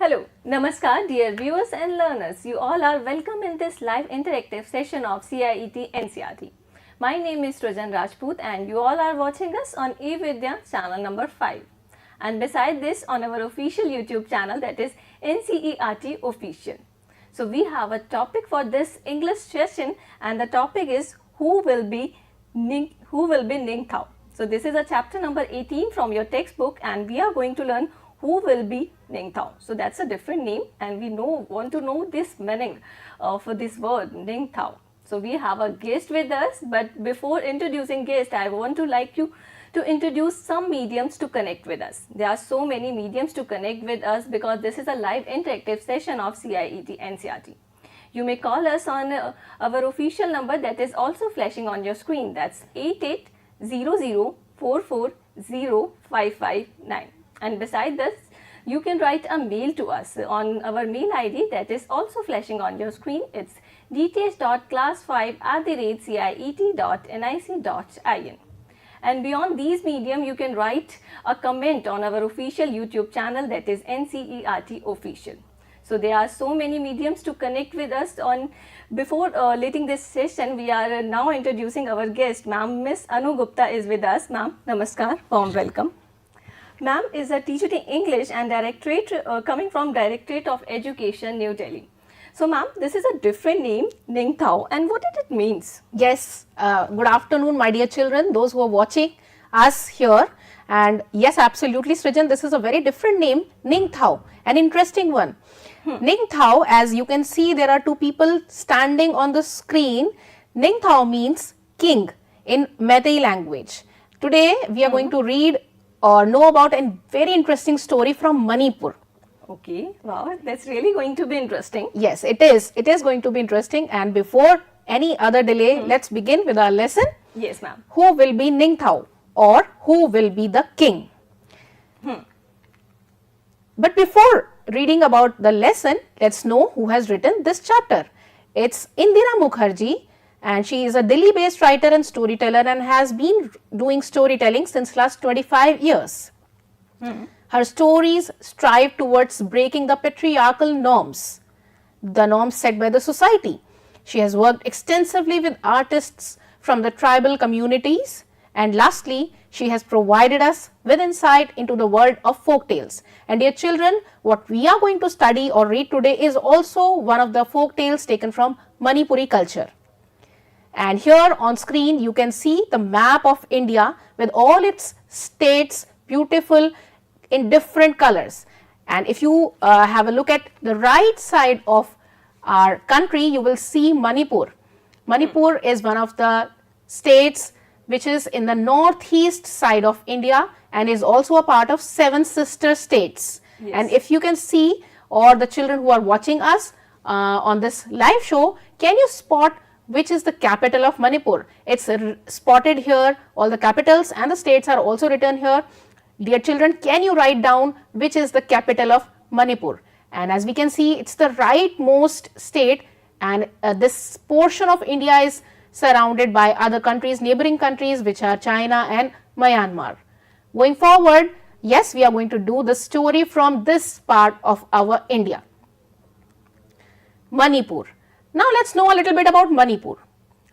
Hello, Namaskar dear viewers and learners. You all are welcome in this live interactive session of CIET NCERT. My name is Rajan Rajput and you all are watching us on eVidya channel number 5. And beside this on our official YouTube channel, that is NCERT Official. So we have a topic for this English session and the topic is who will be Ningthou. So this is a chapter number 18 from your textbook and we are going to learn who will be Ningthou. So that's a different name and we want to know this meaning for this word Ningthou. So we have a guest with us, but before introducing guest, I want to like you to introduce some mediums to connect with us. There are so many mediums to connect with us because this is a live interactive session of CIET NCERT. You may call us on our official number that is also flashing on your screen. That's 8800440559. And beside this, you can write a mail to us on our mail ID that is also flashing on your screen. It's dth.class5@ciet.nic.in. And beyond these medium, you can write a comment on our official YouTube channel that is NCERT Official. So there are so many mediums to connect with us on. Before letting this session, we are now introducing our guest, ma'am. Miss Anu Gupta is with us. Ma'am, namaskar, warm welcome. Ma'am is a teacher in English and coming from Directorate of Education, New Delhi. So ma'am, this is a different name, Ningthou, and what did it means? Yes, good afternoon my dear children, those who are watching us here. And yes, absolutely Srijan, this is a very different name, Ningthou, an interesting one. Ningthou, as you can see, there are two people standing on the screen. Ningthou means king in Meitei language. Today we are going to read or know about a very interesting story from Manipur. Okay, wow, that's really going to be interesting. Yes, it is. It is going to be interesting. And before any other delay, let's begin with our lesson. Yes, ma'am. Who will be Ningthou or who will be the king? But before reading about the lesson, let's know who has written this chapter. It's Indira Mukherjee. And she is a Delhi-based writer and storyteller and has been doing storytelling since last 25 years. Her stories strive towards breaking the patriarchal norms, the norms set by the society. She has worked extensively with artists from the tribal communities. And lastly, she has provided us with insight into the world of folk tales. And dear children, what we are going to study or read today is also one of the folk tales taken from Manipuri culture. And here on screen, you can see the map of India with all its states, beautiful in different colors. And if you have a look at the right side of our country, you will see Manipur. Manipur is one of the states which is in the northeast side of India and is also a part of 7 sister states. Yes. And if you can see, or the children who are watching us on this live show, can you spot which is the capital of Manipur? It's spotted here, all the capitals and the states are also written here. Dear children, can you write down which is the capital of Manipur? And as we can see, it's the rightmost state and this portion of India is surrounded by other countries, neighboring countries which are China and Myanmar. Going forward, yes, we are going to do the story from this part of our India. Manipur. Now let's know a little bit about Manipur.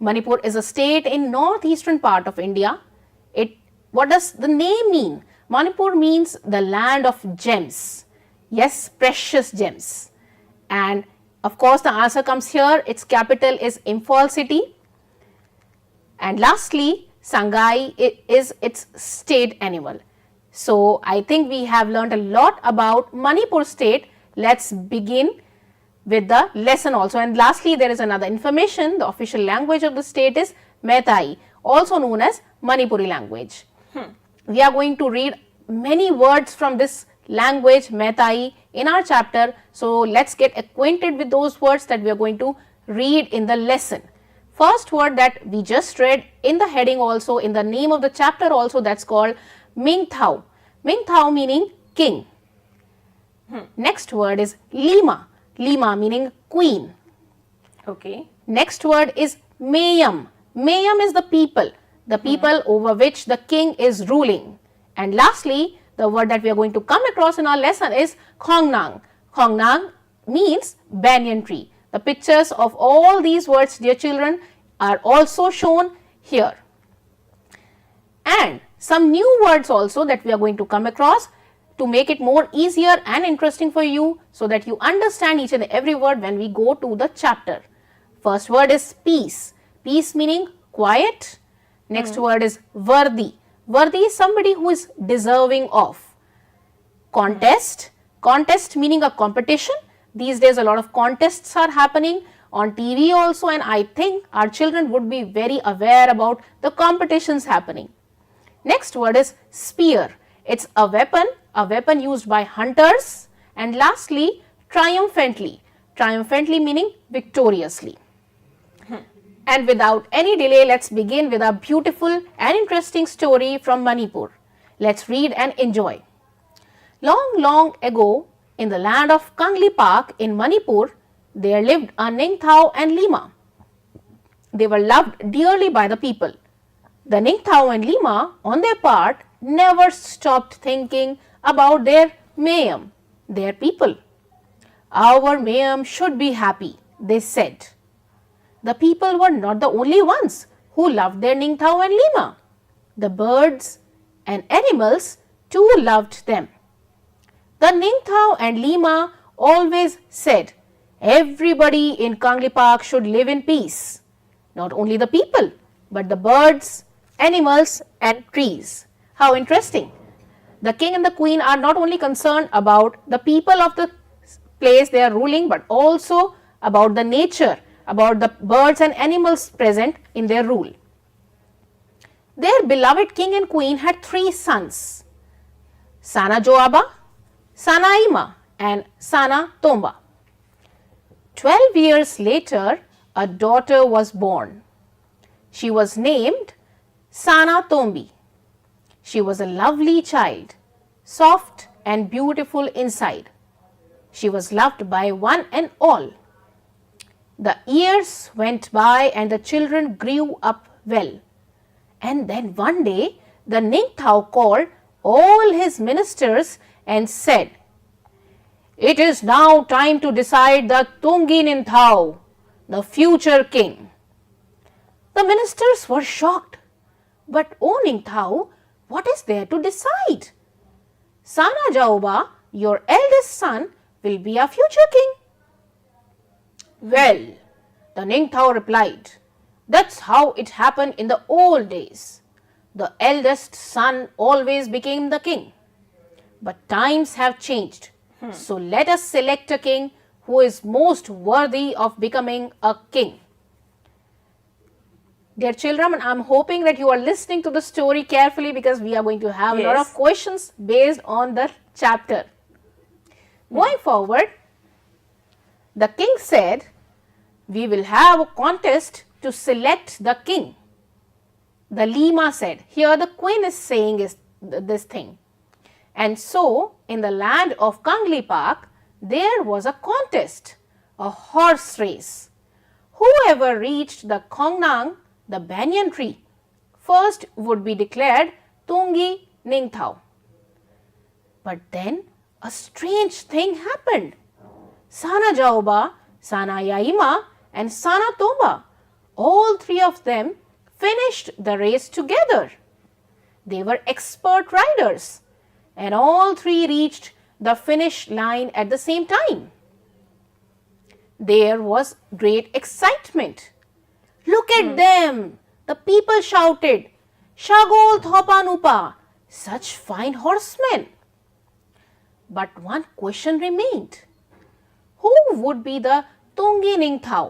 Manipur is a state in northeastern part of India. What does the name mean? Manipur means the land of gems. Yes, precious gems. And of course the answer comes here. Its capital is Imphal city. And lastly, Sangai is its state animal. So I think we have learned a lot about Manipur state. Let's begin with the lesson also. And lastly, there is another information. The official language of the state is Meitei, also known as Manipuri language. We are going to read many words from this language, Meitei, in our chapter. So let's get acquainted with those words that we are going to read in the lesson. First word that we just read in the heading also, in the name of the chapter also, that's called Ningthou. Ningthou meaning king. Next word is Lima. Lima meaning queen. Okay. Next word is Mayam. Mayam is the people over which the king is ruling. And lastly, the word that we are going to come across in our lesson is Khongnang. Kongnang means banyan tree. The pictures of all these words, dear children, are also shown here. And some new words also that we are going to come across to make it more easier and interesting for you, so that you understand each and every word when we go to the chapter. First word is peace. Peace meaning quiet. Next word is worthy. Worthy is somebody who is deserving of. Contest. Contest meaning a competition. These days a lot of contests are happening on TV also, and I think our children would be very aware about the competitions happening. Next word is spear. It's a weapon used by hunters. And lastly, triumphantly. Triumphantly meaning victoriously. And without any delay, let's begin with a beautiful and interesting story from Manipur. Let's read and enjoy. Long, long ago, in the land of Kanglipak in Manipur, there lived a Ningthou and Lima. They were loved dearly by the people. The Ningthou and Lima, on their part, never stopped thinking about their mayam, their people. Our mayam should be happy, they said. The people were not the only ones who loved their Ningthou and Lima. The birds and animals too loved them. The Ningthou and Lima always said, everybody in Kanglipak should live in peace. Not only the people, but the birds, animals and trees. How interesting. The king and the queen are not only concerned about the people of the place they are ruling, but also about the nature, about the birds and animals present in their rule. Their beloved king and queen had 3 sons, Sana Joaba, Sana Ima and Sana Tomba. 12 years later, a daughter was born. She was named Sana Tombi. She was a lovely child, soft and beautiful inside. She was loved by one and all. The years went by and the children grew up well. And then one day, the Ningthou called all his ministers and said, "It is now time to decide the Tungi Ningthou, the future king." The ministers were shocked. But, "O Ningthou, what is there to decide? Sana Jaoba, your eldest son, will be our future king." "Well," the Ningthou replied, "that's how it happened in the old days. The eldest son always became the king. But times have changed. So let us select a king who is most worthy of becoming a king." Dear children, I am hoping that you are listening to the story carefully, because we are going to have a lot of questions based on the chapter. Going forward, the king said, "We will have a contest to select the king." The Lima said, here the queen is saying this thing. And so, in the land of Kanglipak, there was a contest, a horse race. Whoever reached the Kongnang, the banyan tree, first would be declared Tungi Ningthou. But then a strange thing happened. Sana Jaoba, Sana Yaima and Sana Tomba, all 3 of them finished the race together. They were expert riders, and all 3 reached the finish line at the same time. There was great excitement. "Look at them!" the people shouted. "Shagol Thopanupa, such fine horsemen!" But one question remained. Who would be the Tungi Ningthou?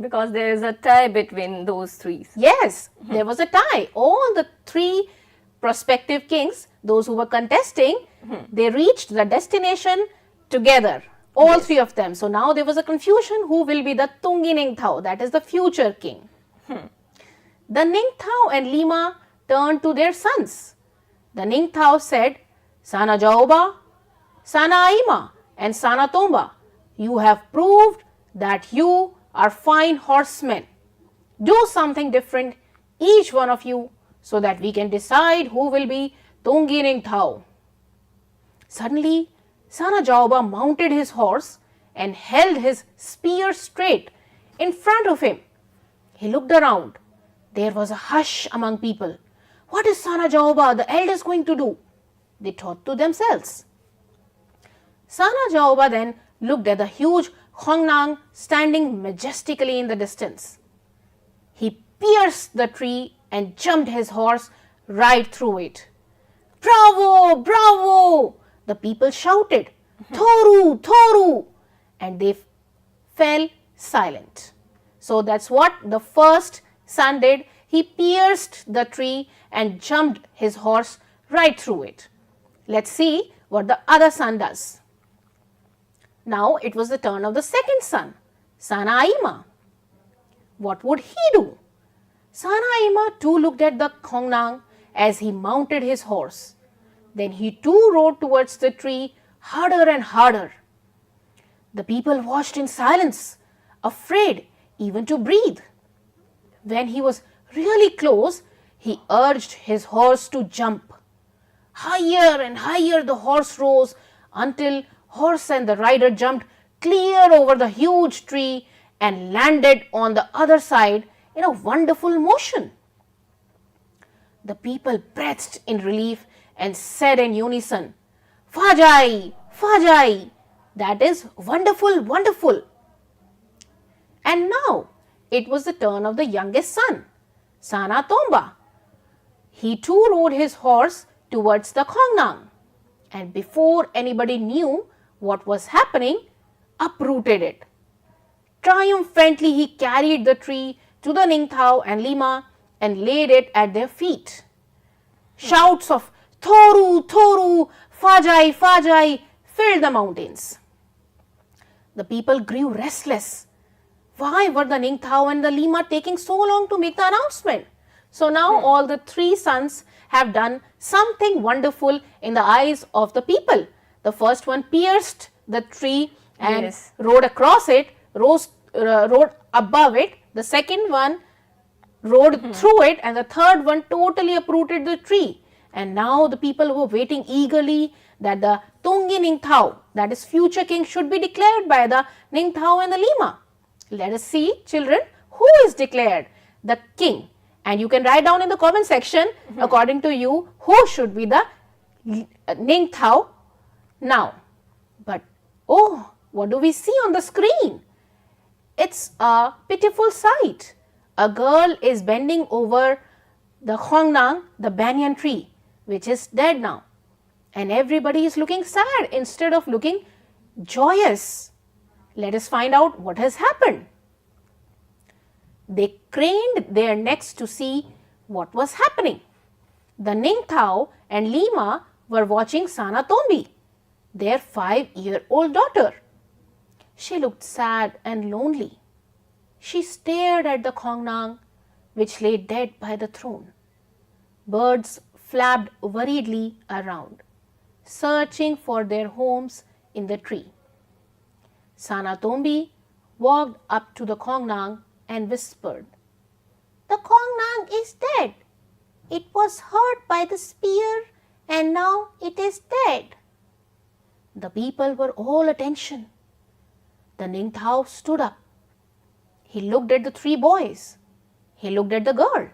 Because there is a tie between those 3. Yes, there was a tie. All the 3 prospective kings, those who were contesting, they reached the destination together. All 3 of them. So now there was a confusion who will be the Tungi Ningthou, that is the future king. The Ningthou and Lima turned to their sons. The Ningthou said, "Sana Jaoba, Sana Aima and Sana Tomba, you have proved that you are fine horsemen. Do something different, each one of you, so that we can decide who will be Tungi Ningthou." Suddenly, Sana Jaoba mounted his horse and held his spear straight in front of him. He looked around. There was a hush among people. What is Sana Jaoba, the eldest, going to do? They thought to themselves. Sana Jaoba then looked at the huge Hongnang standing majestically in the distance. He pierced the tree and jumped his horse right through it. Bravo! Bravo! The people shouted, Thoru! Thoru! And they fell silent. So that's what the first son did. He pierced the tree and jumped his horse right through it. Let's see what the other son does. Now it was the turn of the second son, Sanaima. What would he do? Sanaima too looked at the Hongnang as he mounted his horse. Then he too rode towards the tree harder and harder. The people watched in silence, afraid even to breathe. When he was really close, he urged his horse to jump. Higher and higher the horse rose until horse and the rider jumped clear over the huge tree and landed on the other side in a wonderful motion. The people breathed in relief and said in unison, Fajai! Fajai! That is wonderful, wonderful. And now it was the turn of the youngest son, Sana Tomba. He too rode his horse towards the Hongnang, and before anybody knew what was happening, uprooted it. Triumphantly he carried the tree to the Ningthou and Lima and laid it at their feet. Shouts of Thoru! Thoru! Fajai! Fajai! Filled the mountains. The people grew restless. Why were the Ningthou and the Lima taking so long to make the announcement? So now all the three sons have done something wonderful in the eyes of the people. The first one pierced the tree and rode across it, rode above it. The second one rode through it, and the third one totally uprooted the tree. And now the people were waiting eagerly that the Tungi Ningthou, that is future king, should be declared by the Ningthou and the Lima. Let us see, children, who is declared the king. And you can write down in the comment section, according to you, who should be the Ningthou now. But, oh, what do we see on the screen? It's a pitiful sight. A girl is bending over the Hongnang, the banyan tree, which is dead now. And everybody is looking sad instead of looking joyous. Let us find out what has happened. They craned their necks to see what was happening. The Ningthou and Lima were watching Sana Tombi, their 5-year-old daughter. She looked sad and lonely. She stared at the Hongnang, which lay dead by the throne. Birds flapped worriedly around, searching for their homes in the tree. Sana Tombi walked up to the Hongnang and whispered, "The Hongnang is dead. It was hurt by the spear and now it is dead." The people were all attention. The Ningthou stood up. He looked at the 3 boys. He looked at the girl.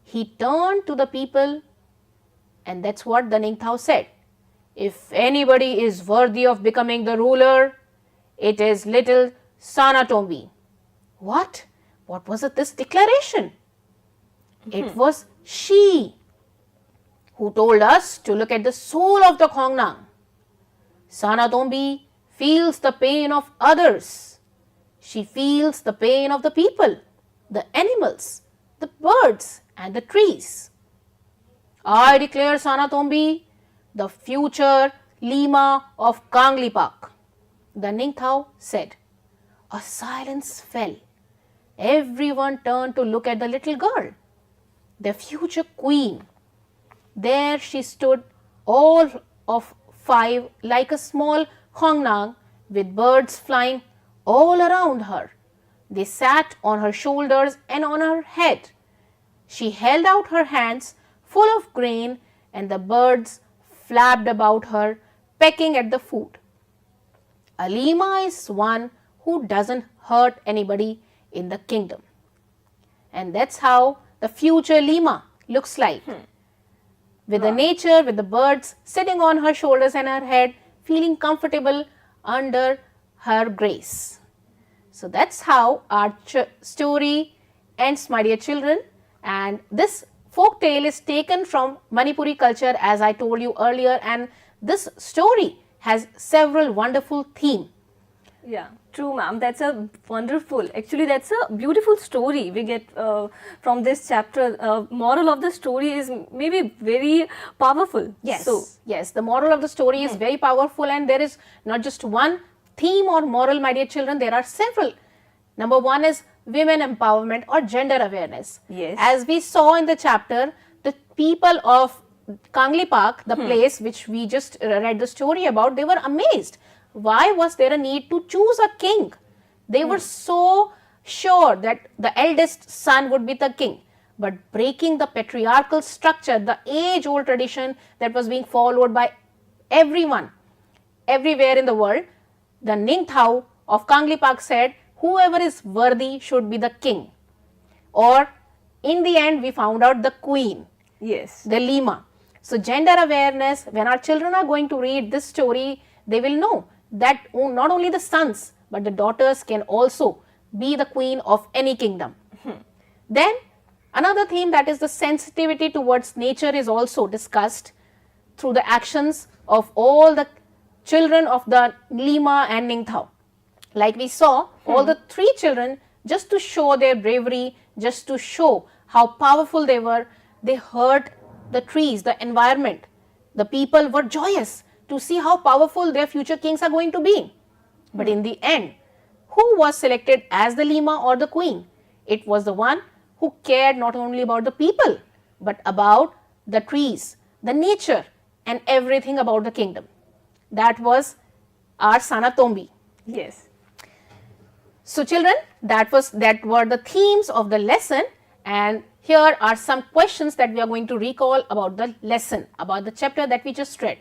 He turned to the people, and that's what the Ningthou said. "If anybody is worthy of becoming the ruler, it is little Sana Tombi." What? What was this declaration? It was she who told us to look at the soul of the Hongnang. Sana Tombi feels the pain of others. She feels the pain of the people, the animals, the birds and the trees. "I declare Sana Tombi the future Lima of Kanglipak," the Ningthou said. A silence fell. Everyone turned to look at the little girl, the future queen. There she stood, all of 5, like a small Hongnang with birds flying all around her. They sat on her shoulders and on her head. She held out her hands full of grain, and the birds flapped about her, pecking at the food. A Lima is one who doesn't hurt anybody in the kingdom. And that's how the future Lima looks like. With the nature, with the birds sitting on her shoulders and her head, feeling comfortable under her grace. So that's how our story ends, my dear children. And this folk tale is taken from Manipuri culture, as I told you earlier, and this story has several wonderful themes. Yeah, true, ma'am. That's a wonderful, actually that's a beautiful story we get from this chapter. Moral of the story is maybe very powerful. Yes, So, yes, the moral of the story is very powerful, and there is not just one theme or moral, my dear children, there are several. Number one is women empowerment or gender awareness. Yes. As we saw in the chapter, the people of Kangli Park, the place which we just read the story about, they were amazed. Why was there a need to choose a king? They were so sure that the eldest son would be the king. But breaking the patriarchal structure, the age-old tradition that was being followed by everyone, everywhere in the world, the Ningthou of Kangli Park said, whoever is worthy should be the king. Or in the end, we found out the queen, yes. the Lima. So gender awareness, when our children are going to read this story, they will know that not only the sons, but the daughters can also be the queen of any kingdom. Then another theme, that is the sensitivity towards nature, is also discussed through the actions of all the children of the Lima and Ningthou. Like we saw, all the three children, just to show their bravery, just to show how powerful they were, they heard the trees, the environment. The people were joyous to see how powerful their future kings are going to be. But in the end, who was selected as the Lima or the queen? It was the one who cared not only about the people, but about the trees, the nature, and everything about the kingdom. That was our Sanatombi. Yes. So children, that were the themes of the lesson, and here are some questions that we are going to recall about the lesson, about the chapter that we just read.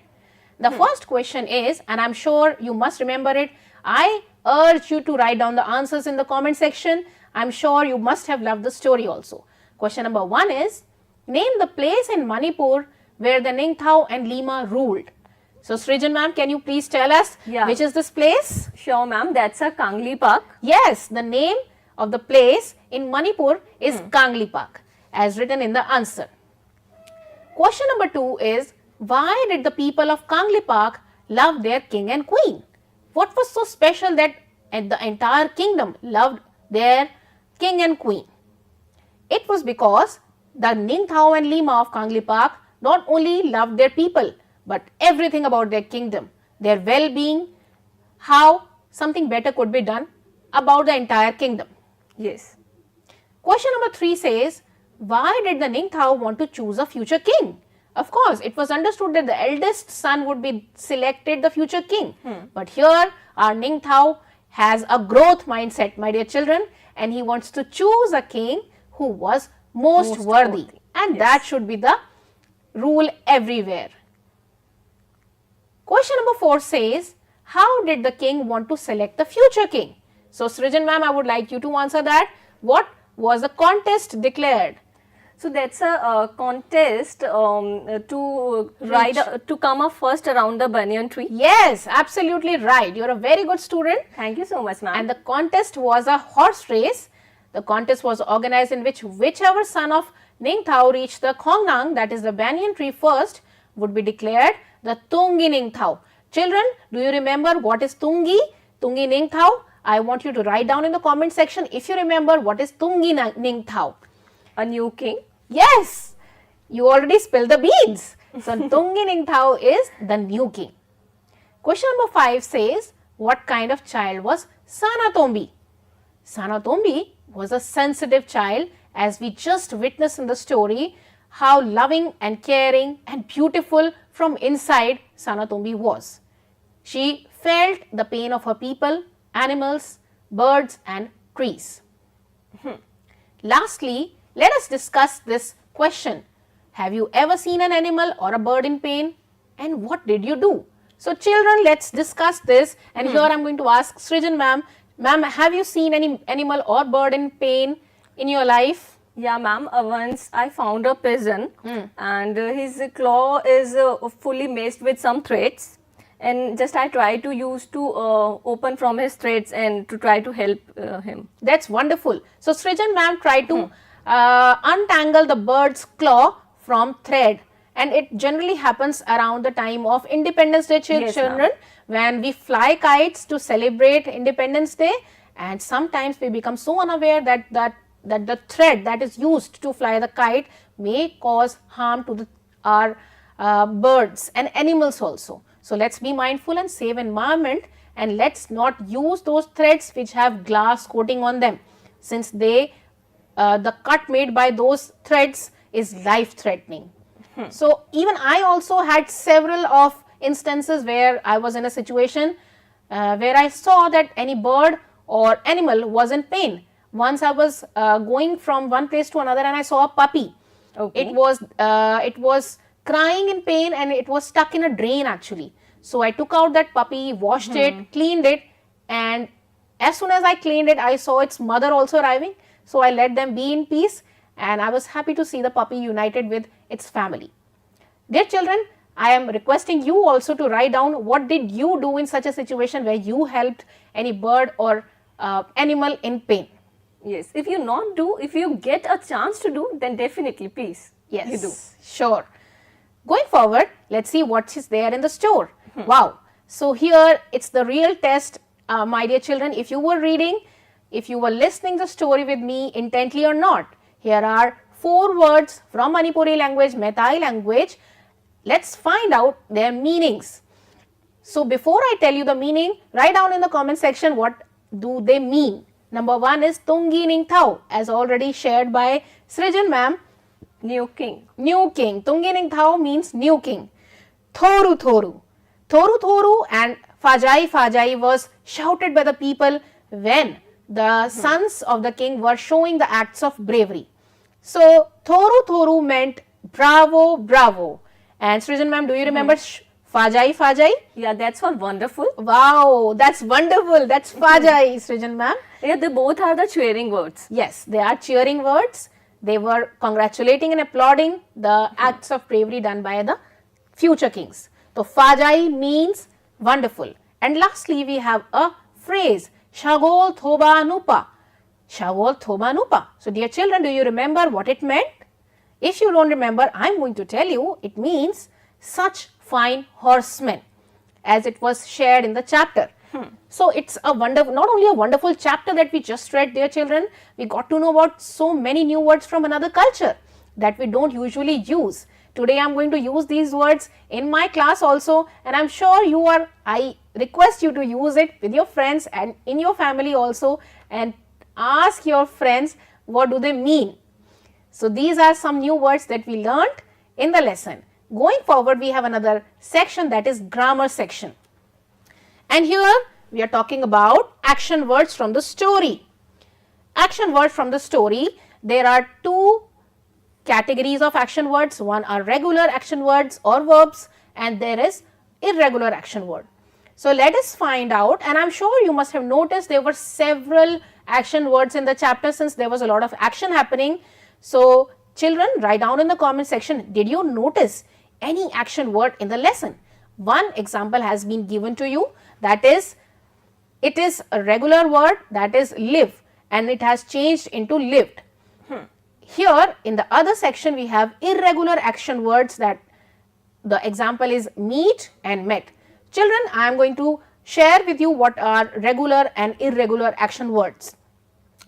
The first question is, and I'm sure you must remember it, I urge you to write down the answers in the comment section. I'm sure you must have loved the story also. Question number 1 is, name the place in Manipur where the Ningthou and Lima ruled. So Srijan ma'am, can you please tell us which is this place? Sure, ma'am. That's a Kangli Park. Yes, the name of the place in Manipur is Kangli Park, as written in the answer. Question number 2 is, why did the people of Kangli Park love their king and queen? What was so special that the entire kingdom loved their king and queen? It was because the Ningthou and Lima of Kangli Park not only loved their people, but everything about their kingdom, their well-being, how something better could be done about the entire kingdom. Yes. Question number 3 says, why did the Ningthou want to choose a future king? Of course, it was understood that the eldest son would be selected the future king. But here, our Ningthou has a growth mindset, my dear children, and he wants to choose a king who was most worthy. And that should be the rule everywhere. Question number 4 says, how did the king want to select the future king? So, Srijan ma'am, I would like you to answer that. What was the contest declared? So that's a contest to come up first around the banyan tree. Yes, absolutely right. You're a very good student. Thank you so much, ma'am. And the contest was a horse race. The contest was organized in which whichever son of Ningthou reached the Khongnang, that is the banyan tree first, would be declared the Tungi Ningthou. Children, do you remember what is Tungi? Tungi Ningthou? I want you to write down in the comment section if you remember what is Tungi Ningthou. A new king. Yes, you already spilled the beans. So, Tungi Ningthou is the new king. Question number 5 says, what kind of child was Sanatombi? Sanatombi was a sensitive child, as we just witnessed in the story, how loving and caring and beautiful from inside Sanatombi was. She felt the pain of her people, animals, birds and trees. Lastly, let us discuss this question. Have you ever seen an animal or a bird in pain? And what did you do? So children, let's discuss this, and here I am going to ask Srijan ma'am. Ma'am, have you seen any animal or bird in pain in your life? Yeah, ma'am. Once I found a pigeon, and his claw is fully maced with some threads, and just I tried to use to open from his threads and to try to help him. That's wonderful. So Srijan ma'am tried to untangle the bird's claw from thread, and it generally happens around the time of Independence Day, Yes, children, when we fly kites to celebrate Independence Day, and sometimes we become so unaware that the thread that is used to fly the kite may cause harm to our birds and animals also. So let's be mindful and save environment, and let's not use those threads which have glass coating on them, since they the cut made by those threads is life threatening. So even I also had several of instances where I was in a situation where I saw that any bird or animal was in pain. Once I was going from one place to another and I saw a puppy. Okay. It was crying in pain and it was stuck in a drain actually. So I took out that puppy, washed it, cleaned it, and as soon as I cleaned it, I saw its mother also arriving. So I let them be in peace, and I was happy to see the puppy united with its family. Dear children, I am requesting you also to write down what did you do in such a situation where you helped any bird or animal in pain. Yes, if you get a chance to do, then definitely, please, Yes, you do. sure. Going forward, let's see what is there in the store. Wow. So here it's the real test, my dear children. If you were reading, if you were listening the story with me intently or not. Here are 4 words from Manipuri language, Meitei language. Let's find out their meanings. So before I tell you the meaning, write down in the comment section what do they mean. Number 1 is Tungi Ningthou, as already shared by Srijan ma'am. New king. New king. Tungi Ningthou means new king. Thoru Thoru. Thoru Thoru and Fajai Fajai was shouted by the people when the sons of the king were showing the acts of bravery. So Thoru Thoru meant bravo, bravo. And Srijan ma'am, do you remember Fajai Fajai? Yeah, that's all wonderful. Wow, that's wonderful. That's Fajai, Srijan ma'am. Yeah, they both are the cheering words. Yes, they are cheering words. They were congratulating and applauding the acts of bravery done by the future kings. So Fajai means wonderful. And lastly, we have a phrase, Shagol Thoba Nupa. Shagol Thoba Nupa. So dear children, do you remember what it meant? If you don't remember, I am going to tell you. It means such fine horsemen, as it was shared in the chapter. So it's a wonderful, not only a wonderful chapter that we just read, dear children, we got to know about so many new words from another culture that we don't usually use. Today I am going to use these words in my class also, and I am sure I request you to use it with your friends and in your family also, and ask your friends what do they mean. So these are some new words that we learned in the lesson. Going forward, we have another section, that is grammar section. And here we are talking about action words from the story. Action words from the story, there are 2 categories of action words. One are regular action words or verbs, and there is irregular action word. So let us find out, and I am sure you must have noticed there were several action words in the chapter since there was a lot of action happening. So children, write down in the comment section, did you notice any action word in the lesson? One example has been given to you, that is, it is a regular word, that is live, and it has changed into lived. Here in the other section we have irregular action words, that the example is meet and met. Children, I am going to share with you what are regular and irregular action words.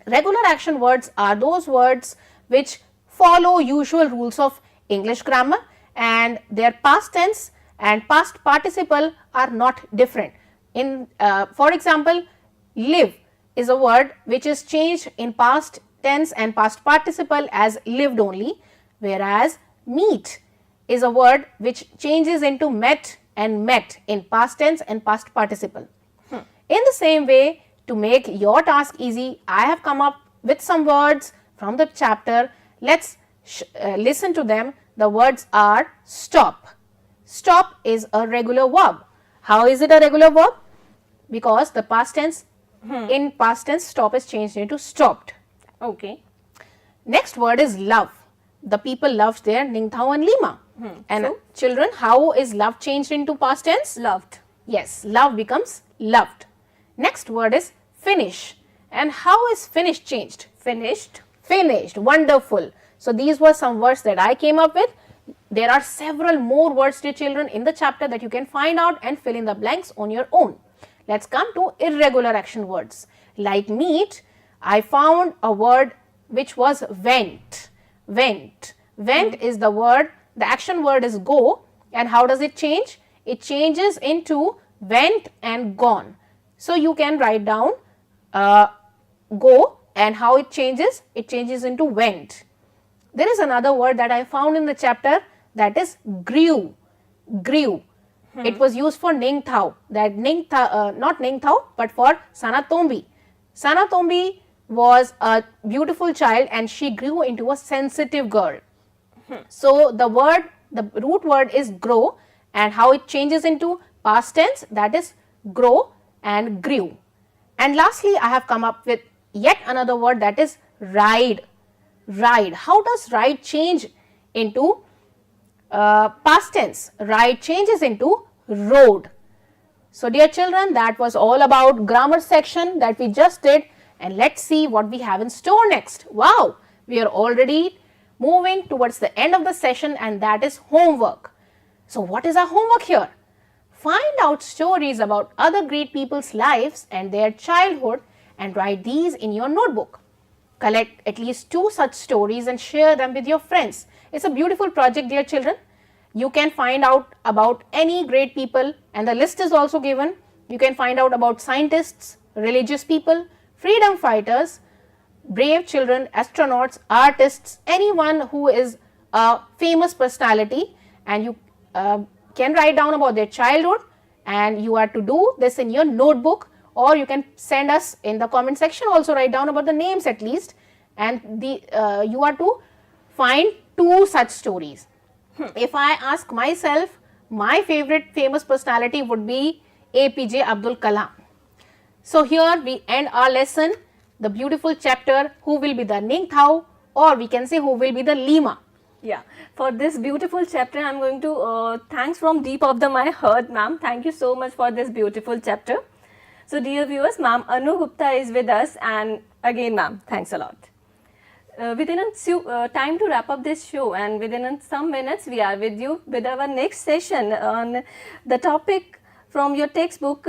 Regular action words are those words which follow usual rules of English grammar, and their past tense and past participle are not different. For example, live is a word which is changed in past tense and past participle as lived only, whereas meet is a word which changes into met and met in past tense and past participle. In the same way, to make your task easy, I have come up with some words from the chapter. Let's listen to them. The words are stop. Stop is a regular verb. How is it a regular verb? Because the past tense, in past tense, stop is changed into stopped. Okay. Next word is love. The people loved their Ningthou and Lima. And So? children, how is love changed into past tense? Loved. Yes, love becomes loved. Next word is finish. And how is finish changed? Finished. Finished. Wonderful. So these were some words that I came up with. There are several more words, dear children, in the chapter that you can find out and fill in the blanks on your own. Let's come to irregular action words. Like meet, I found a word which was went. Went. Went is the word, the action word is go. And how does it change? It changes into went and gone. So you can write down go, and how it changes? It changes into went. There is another word that I found in the chapter, that is grew. Grew. It was used for Ningthou. That Ningthou, not Ningthou, but for Sanatombi. Sanatombi was a beautiful child and she grew into a sensitive girl. So the root word is grow, and how it changes into past tense, that is grow and grew. And lastly, I have come up with yet another word, that is ride. Ride. How does ride change into past tense? Ride changes into rode. So dear children, that was all about grammar section that we just did, and let's see what we have in store next. Wow, we are already moving towards the end of the session, and that is homework. So what is our homework here? Find out stories about other great people's lives and their childhood and write these in your notebook. Collect at least 2 such stories and share them with your friends. It's a beautiful project, dear children. You can find out about any great people, and the list is also given. You can find out about scientists, religious people, freedom fighters, brave children, astronauts, artists, anyone who is a famous personality, and you can write down about their childhood, and you are to do this in your notebook, or you can send us in the comment section, also write down about the names at least, and you are to find 2 such stories. If I ask myself, my favorite famous personality would be APJ Abdul Kalam. So here we end our lesson, the beautiful chapter, who will be the Ningthou, or we can say who will be the Lima. Yeah, for this beautiful chapter, I am going to thanks from deep of my heart, ma'am. Thank you so much for this beautiful chapter. So dear viewers, ma'am Anu Gupta is with us, and again ma'am, thanks a lot. Within time to wrap up this show, and within some minutes we are with you with our next session on the topic from your textbook,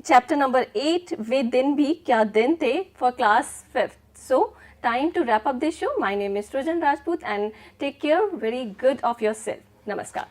chapter number 8, Ve Din Bhi Kya Din The, for class 5th. So time to wrap up this show. My name is Trojan Rajput, and take care very good of yourself. Namaskar.